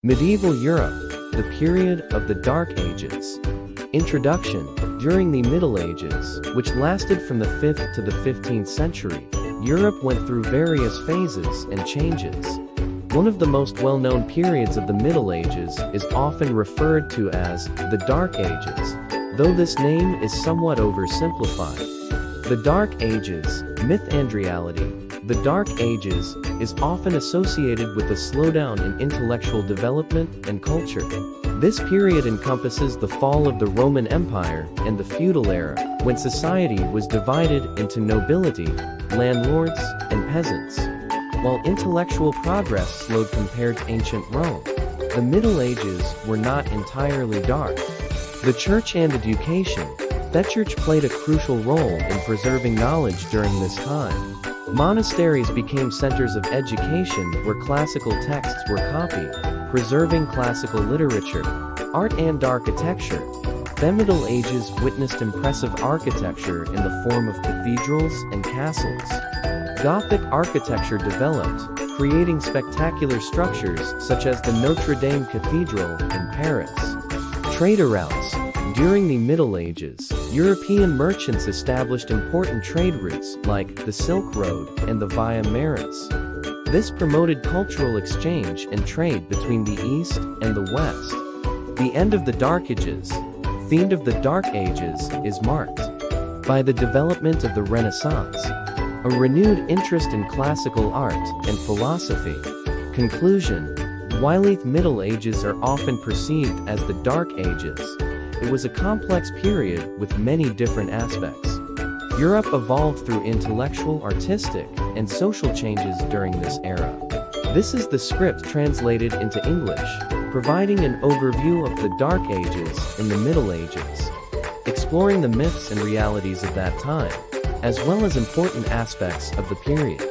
Medieval Europe, the period of the Dark Ages. Introduction. During the Middle Ages, which lasted from the 5th to the 15th century, Europe went through various phases and changes. One of the most well-known periods of the Middle Ages is often referred to as the Dark Ages, though this name is somewhat oversimplified. The Dark Ages, myth and reality. The Dark Ages is often associated with a slowdown in intellectual development and culture. This period encompasses the fall of the Roman Empire and the feudal era, when society was divided into nobility, landlords, and peasants. While intellectual progress slowed compared to ancient Rome, the Middle Ages were not entirely dark. The church and education. The church played a crucial role in preserving knowledge during this time. Monasteries became centers of education where classical texts were copied, preserving classical literature, art and architecture. The Middle Ages witnessed impressive architecture in the form of cathedrals and castles. Gothic architecture developed, creating spectacular structures such as the Notre Dame Cathedral in Paris. Trade routes. During the Middle Ages, European merchants established important trade routes like the Silk Road and the Via Maris. This promoted cultural exchange and trade between the East and the West. The end of the Dark Ages. The theme of the Dark Ages is marked by the development of the Renaissance, a renewed interest in classical art and philosophy. Conclusion. While the Middle Ages are often perceived as the Dark Ages, it was a complex period with many different aspects. Europe evolved through intellectual, artistic, and social changes during this era. This is the script translated into English, providing an overview of the Dark Ages and the Middle Ages, exploring the myths and realities of that time, as well as important aspects of the period.